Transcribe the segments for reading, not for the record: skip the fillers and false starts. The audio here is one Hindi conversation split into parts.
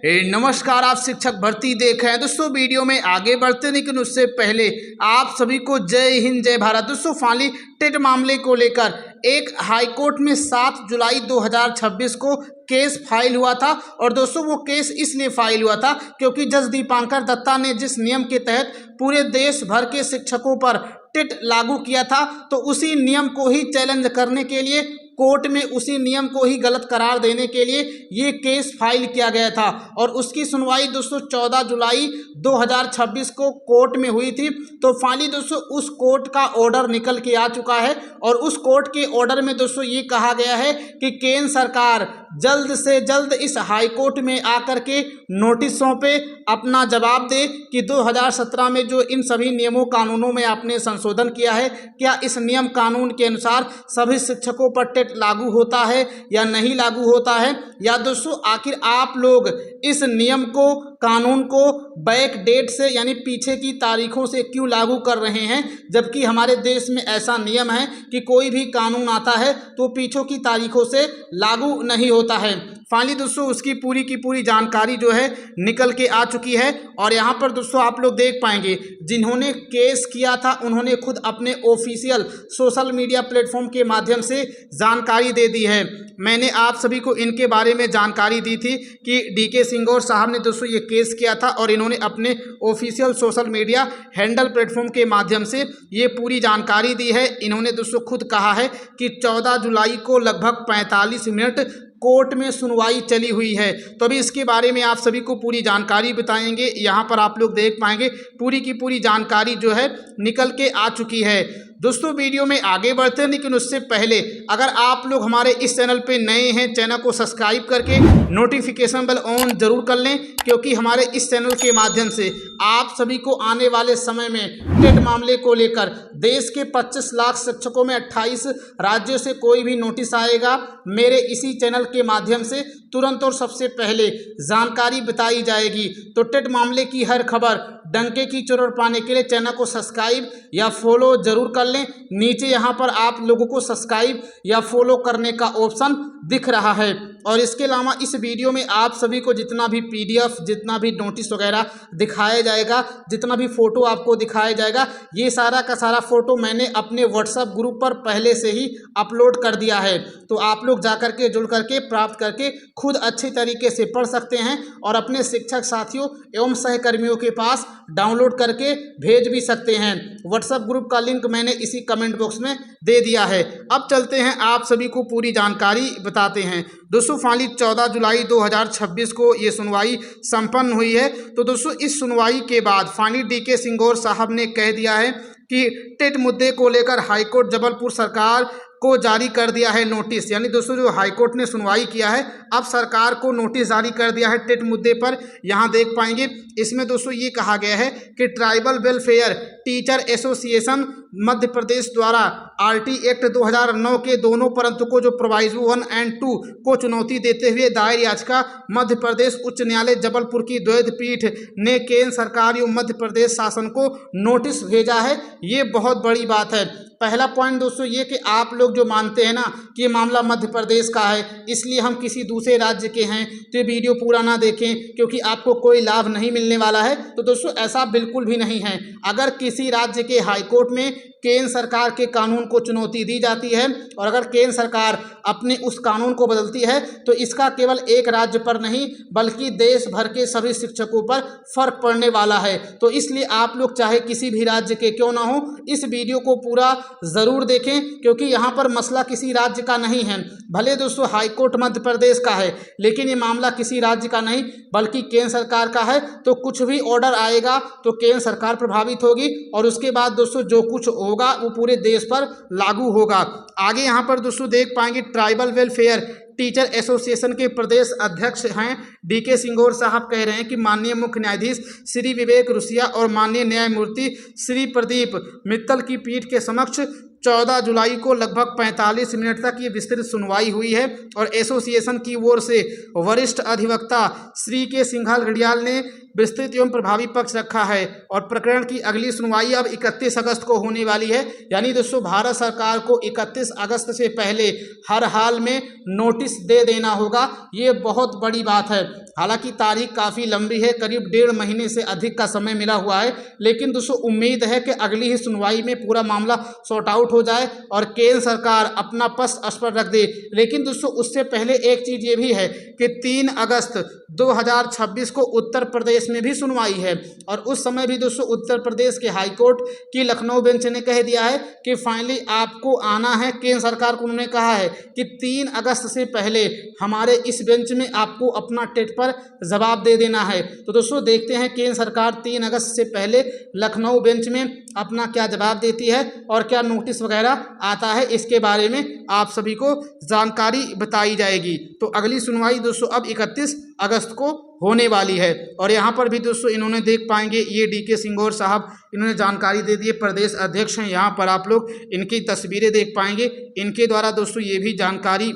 नमस्कार, आप शिक्षक भर्ती देख रहे हैं। दोस्तों वीडियो में आगे बढ़ते लेकिन उससे पहले आप सभी को जय हिंद जय भारत। दोस्तों फाइनली टेट मामले को लेकर एक हाईकोर्ट में 7 जुलाई 2026 को केस फाइल हुआ था। और दोस्तों वो केस इसलिए फाइल हुआ था क्योंकि जज दीपांकर दत्ता ने जिस नियम के तहत पूरे देश भर के शिक्षकों पर टेट लागू किया था, तो उसी नियम को ही चैलेंज करने के लिए कोर्ट में उसी नियम को ही गलत करार देने के लिए ये केस फाइल किया गया था। और उसकी सुनवाई दोस्तों 14 जुलाई 2026 को कोर्ट में हुई थी। तो फाइनली दोस्तों उस कोर्ट का ऑर्डर निकल के आ चुका है। और उस कोर्ट के ऑर्डर में दोस्तों ये कहा गया है कि केंद्र सरकार जल्द से जल्द इस हाई कोर्ट में आकर के नोटिसों पे अपना जवाब दे कि 2017 में जो इन सभी नियमों कानूनों में आपने संशोधन किया है, क्या इस नियम कानून के अनुसार सभी शिक्षकों पर टेट लागू होता है या नहीं लागू होता है, या दोस्तों आखिर आप लोग इस नियम को कानून को बैक डेट से यानी पीछे की तारीखों से क्यों लागू कर रहे हैं, जबकि हमारे देश में ऐसा नियम है कि कोई भी कानून आता है तो पीछों की तारीखों से लागू नहीं होता है। फाइनली दोस्तों उसकी पूरी की पूरी जानकारी जो है निकल के आ चुकी है। और यहाँ पर दोस्तों आप लोग देख पाएंगे जिन्होंने केस किया था उन्होंने खुद अपने ऑफिशियल सोशल मीडिया प्लेटफॉर्म के माध्यम से जानकारी दे दी है। मैंने आप सभी को इनके बारे में जानकारी दी थी कि डीके सिंगोर साहब ने दोस्तों ये केस किया था और इन्होंने अपने official social media handle platform के माध्यम से ये पूरी जानकारी दी है। इन्होंने दोस्तों खुद कहा है कि 14 जुलाई को लगभग 45 मिनट कोर्ट में सुनवाई चली हुई है। तो अभी इसके बारे में आप सभी को पूरी जानकारी बताएंगे। यहाँ पर आप लोग देख पाएंगे पूरी की पूरी जानकारी जो है निकल के आ चुकी है। दोस्तों वीडियो में आगे बढ़ते हैं लेकिन उससे पहले अगर आप लोग हमारे इस चैनल पे नए हैं, चैनल को सब्सक्राइब करके नोटिफिकेशन बेल ऑन जरूर कर लें, क्योंकि हमारे इस चैनल के माध्यम से आप सभी को आने वाले समय में टेट मामले को लेकर देश के 25 लाख शिक्षकों में 28 राज्यों से कोई भी नोटिस आएगा, मेरे इसी चैनल के माध्यम से तुरंत और सबसे पहले जानकारी बताई जाएगी। तो टेट मामले की हर खबर डंके की चोट पाने के लिए चैनल को सब्सक्राइब या फॉलो जरूर कर लें। नीचे यहाँ पर आप लोगों को सब्सक्राइब या फॉलो करने का ऑप्शन दिख रहा है। और इसके अलावा इस वीडियो में आप सभी को जितना भी पीडीएफ, जितना भी नोटिस वगैरह दिखाया जाएगा, जितना भी फ़ोटो आपको दिखाया जाएगा, ये सारा का सारा फ़ोटो मैंने अपने व्हाट्सएप ग्रुप पर पहले से ही अपलोड कर दिया है। तो आप लोग जा करके जुड़ करके प्राप्त करके खुद अच्छे तरीके से पढ़ सकते हैं और अपने शिक्षक साथियों एवं सहकर्मियों के पास डाउनलोड करके भेज भी सकते हैं। व्हाट्सएप ग्रुप का लिंक मैंने इसी कमेंट बॉक्स में दे दिया है। अब चलते हैं आप सभी को पूरी जानकारी बताते हैं। दोस्तों फाइनली 14 जुलाई 2026 को ये सुनवाई संपन्न हुई है। तो दोस्तों इस सुनवाई के बाद फाइनली डीके सिंगोर साहब ने कह दिया है कि टेट मुद्दे को लेकर हाईकोर्ट जबलपुर सरकार को जारी कर दिया है नोटिस। यानी दोस्तों जो हाईकोर्ट ने सुनवाई किया है अब सरकार को नोटिस जारी कर दिया है टेट मुद्दे पर। यहाँ देख पाएंगे इसमें दोस्तों ये कहा गया है कि tribal welfare teacher association Madhya Pradesh द्वारा आरटी एक्ट 2009 के दोनों परंतुकों जो प्रोवाइजो 1 और 2 को चुनौती देते हुए दायर याचिका मध्य प्रदेश उच्च न्यायालय जबलपुर की द्वैध पीठ ने केंद्र सरकार एवं मध्य प्रदेश शासन को नोटिस भेजा है। ये बहुत बड़ी बात है। पहला पॉइंट दोस्तों ये कि आप लोग जो मानते हैं ना कि ये मामला मध्य प्रदेश का है इसलिए हम किसी दूसरे राज्य के हैं तो ये वीडियो पूरा ना देखें क्योंकि आपको कोई लाभ नहीं मिलने वाला है। तो दोस्तों ऐसा बिल्कुल भी नहीं है। अगर किसी राज्य के हाईकोर्ट में केंद्र सरकार के कानून को चुनौती दी जाती है और अगर केंद्र सरकार अपने उस कानून को बदलती है तो इसका केवल एक राज्य पर नहीं बल्कि देश भर के सभी शिक्षकों पर फर्क पड़ने वाला है। तो इसलिए आप लोग चाहे किसी भी राज्य के क्यों ना हो इस वीडियो को पूरा ज़रूर देखें, क्योंकि यहाँ पर मसला किसी राज्य का नहीं है। भले दोस्तों हाईकोर्ट मध्य प्रदेश का है लेकिन ये मामला किसी राज्य का नहीं बल्कि केंद्र सरकार का है। तो कुछ भी ऑर्डर आएगा तो केंद्र सरकार प्रभावित होगी और उसके बाद दोस्तों जो कुछ होगा वो पूरे देश पर लागू होगा। आगे यहाँ पर दोस्तों देख पाएंगे ट्राइबल वेलफेयर टीचर एसोसिएशन के प्रदेश अध्यक्ष हैं डीके सिंगोर साहब कह रहे हैं कि माननीय मुख्य न्यायाधीश श्री विवेक रुसिया और माननीय न्यायमूर्ति श्री प्रदीप मित्तल की पीठ के समक्ष 14 जुलाई को लगभग 45 मिनट तक ये विस्तृत सुनवाई हुई है। और एसोसिएशन की ओर से वरिष्ठ अधिवक्ता श्री के सिंघाल घड़ियाल ने विस्तृत एवं प्रभावी पक्ष रखा है और प्रकरण की अगली सुनवाई अब 31 अगस्त को होने वाली है। यानी दोस्तों भारत सरकार को 31 अगस्त से पहले हर हाल में नोटिस दे देना होगा। ये बहुत बड़ी बात है। हालांकि तारीख काफ़ी लंबी है, करीब 1.5 महीने से अधिक का समय मिला हुआ है, लेकिन दोस्तों उम्मीद है कि अगली ही सुनवाई में पूरा मामला सॉर्ट आउट हो जाए और केंद्र सरकार अपना पक्ष स्पष्ट रख दे। लेकिन दोस्तों उससे पहले एक चीज़ ये भी है कि 3 अगस्त 2026 को उत्तर प्रदेश में भी सुनवाई है और उस समय भी दोस्तों उत्तर प्रदेश के हाईकोर्ट की लखनऊ बेंच ने कह दिया है कि फाइनली आपको आना है। केंद्र सरकार को उन्होंने कहा है कि 3 अगस्त से पहले हमारे इस बेंच में आपको अपना टेट पर जवाब दे देना है। तो दोस्तों देखते हैं केंद्र सरकार 3 अगस्त से पहले लखनऊ बेंच में अपना क्या जवाब देती है और क्या नोटिस वगैरह आता है, इसके बारे में आप सभी को जानकारी बताई जाएगी। तो अगली सुनवाई दोस्तों अब 31 अगस्त को होने वाली है। और यहाँ पर भी दोस्तों इन्होंने देख पाएंगे ये DK सिंघोर साहब इन्होंने जानकारी दे दी है, प्रदेश अध्यक्ष हैं। यहाँ पर आप लोग इनकी तस्वीरें देख पाएंगे। इनके द्वारा दोस्तों ये भी जानकारी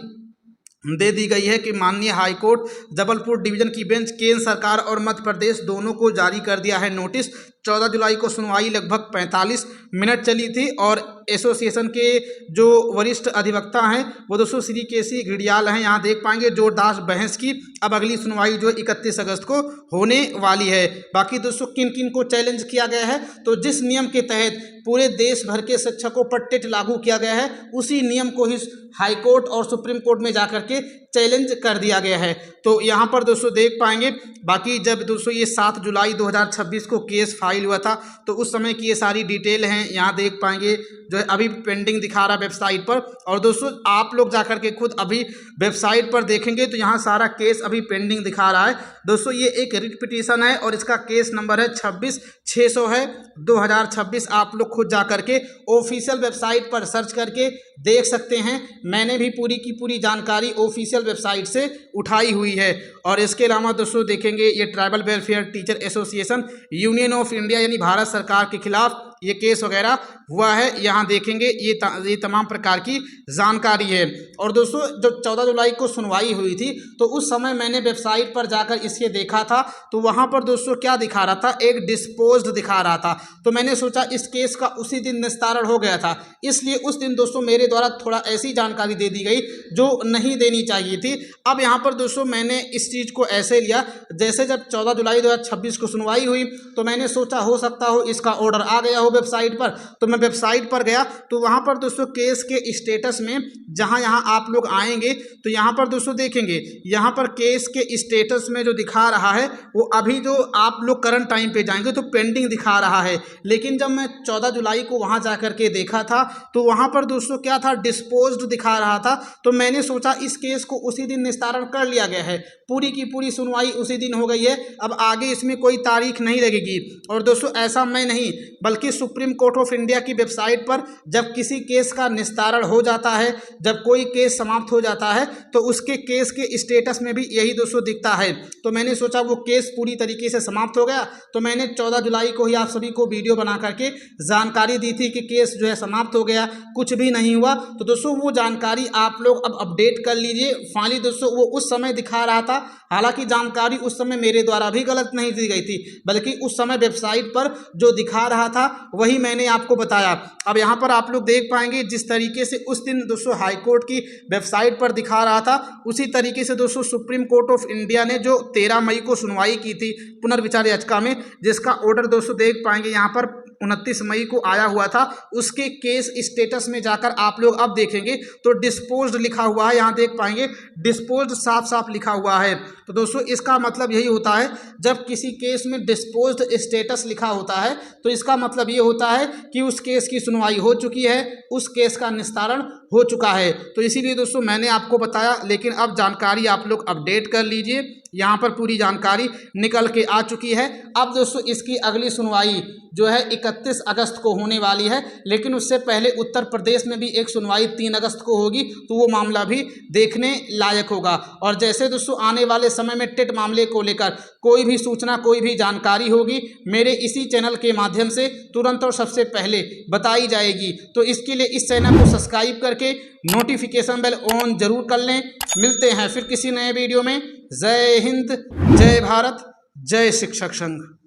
दे दी गई है कि माननीय हाईकोर्ट जबलपुर डिवीजन की बेंच केंद्र सरकार और मध्य प्रदेश दोनों को जारी कर दिया है नोटिस। 14 जुलाई को सुनवाई लगभग 45 मिनट चली थी और एसोसिएशन के जो वरिष्ठ अधिवक्ता हैं वो दोस्तों श्री KC घड़ियाल हैं। यहाँ देख पाएंगे जोरदार बहस की अब अगली सुनवाई जो 31 अगस्त को होने वाली है। बाकी दोस्तों किन किन को चैलेंज किया गया है, तो जिस नियम के तहत पूरे देश भर के शिक्षकों पर टेट लागू किया गया है उसी नियम को ही हाईकोर्ट और सुप्रीम कोर्ट में जाकर के चैलेंज कर दिया गया है। तो यहाँ पर दोस्तों देख पाएंगे बाकी जब दोस्तों ये 7 जुलाई 2026 को केस फाइल हुआ था तो उस समय की ये सारी डिटेल हैं। यहाँ देख पाएंगे जो है अभी पेंडिंग दिखा रहा है वेबसाइट पर। और दोस्तों आप लोग जाकर के खुद अभी वेबसाइट पर देखेंगे तो यहाँ सारा केस अभी पेंडिंग दिखा रहा है। दोस्तों ये एक रिट पिटीशन है और इसका केस नंबर है 26/600 है 2026। आप लोग खुद जाकर के ऑफिशियल वेबसाइट पर सर्च करके देख सकते हैं। मैंने भी पूरी की पूरी जानकारी ऑफिशियल वेबसाइट से उठाई हुई है। और इसके अलावा दोस्तों देखेंगे ये tribal welfare teacher association union of India यानी भारत सरकार के खिलाफ ये केस वगैरह हुआ है। यहाँ देखेंगे ये तमाम प्रकार की जानकारी है। और दोस्तों जब 14 जुलाई को सुनवाई हुई थी तो उस समय मैंने वेबसाइट पर जाकर इसे देखा था तो वहाँ पर दोस्तों क्या दिखा रहा था, एक डिस्पोज्ड दिखा रहा था। तो मैंने सोचा इस केस का उसी दिन निस्तारण हो गया था, इसलिए उस दिन दोस्तों मेरे द्वारा थोड़ा ऐसी जानकारी दे दी गई जो नहीं देनी चाहिए थी। अब यहाँ पर दोस्तों मैंने इस चीज़ को ऐसे लिया जैसे जब 14 जुलाई 2026 को सुनवाई हुई तो मैंने सोचा हो सकता हो इसका ऑर्डर आ गया हो वेबसाइट पर। तो मैं वेबसाइट पर गया तो वहाँ पर दोस्तों केस के स्टेटस में जहाँ आप लोग आएंगे तो यहाँ पर दोस्तों देखेंगे यहाँ पर केस के स्टेटस में जो दिखा रहा है वो अभी जो आप लोग करंट टाइम पे जाएंगे तो पेंडिंग दिखा रहा है। लेकिन जब मैं 14 जुलाई को वहाँ जा कर के देखा था तो वहाँ पर दोस्तों क्या था, डिस्पोज्ड दिखा रहा था। तो मैंने सोचा इस केस को उसी दिन निस्तारण कर लिया गया है, पूरी की पूरी सुनवाई उसी दिन हो गई है, अब आगे इसमें कोई तारीख नहीं लगेगी। और दोस्तों ऐसा मैं नहीं बल्कि सुप्रीम कोर्ट ऑफ इंडिया की वेबसाइट पर जब किसी केस का निस्तारण हो जाता है, जब कोई केस समाप्त हो जाता है तो उसके केस के स्टेटस में भी यही दोस्तों दिखता है। तो मैंने सोचा वो केस पूरी तरीके से समाप्त हो गया तो मैंने 14 जुलाई को ही आप सभी को वीडियो बना करके जानकारी दी थी कि केस जो है समाप्त हो गया, कुछ भी नहीं हुआ। तो दोस्तों वो जानकारी आप लोग अब अपडेट कर लीजिए। फाइनली दोस्तों वो उस समय दिखा रहा था, हालांकि जानकारी उस समय मेरे द्वारा भी गलत नहीं दी गई थी बल्कि उस समय वेबसाइट पर जो दिखा रहा था वही मैंने आपको बताया। अब यहाँ पर आप लोग देख पाएंगे जिस तरीके से उस दिन दोस्तों हाईकोर्ट की वेबसाइट पर दिखा रहा था उसी तरीके से दोस्तों सुप्रीम कोर्ट ऑफ इंडिया ने जो 13 मई को सुनवाई की थी पुनर्विचार याचिका में, जिसका ऑर्डर दोस्तों देख पाएंगे यहाँ पर 29 मई को आया हुआ था, उसके केस स्टेटस में जाकर आप लोग अब देखेंगे तो डिस्पोज्ड लिखा हुआ है। यहाँ देख पाएंगे डिस्पोज्ड साफ साफ लिखा हुआ है। तो दोस्तों इसका मतलब यही होता है जब किसी केस में डिस्पोज्ड स्टेटस लिखा होता है तो इसका मतलब ये होता है कि उस केस की सुनवाई हो चुकी है, उस केस का निस्तारण हो चुका है। तो इसीलिए दोस्तों मैंने आपको बताया, लेकिन अब जानकारी आप लोग अपडेट कर लीजिए। यहाँ पर पूरी जानकारी निकल के आ चुकी है। अब दोस्तों इसकी अगली सुनवाई जो है 31 अगस्त को होने वाली है, लेकिन उससे पहले उत्तर प्रदेश में भी एक सुनवाई 3 अगस्त को होगी तो वो मामला भी देखने लायक होगा। और जैसे दोस्तों आने वाले समय में टेट मामले को लेकर कोई भी सूचना, कोई भी जानकारी होगी मेरे इसी चैनल के माध्यम से तुरंत और सबसे पहले बताई जाएगी। तो इसके लिए इस चैनल को सब्सक्राइब करके नोटिफिकेशन बेल ऑन जरूर कर लें। मिलते हैं फिर किसी नए वीडियो में। जय हिंद, जय भारत, जय शिक्षक संघ।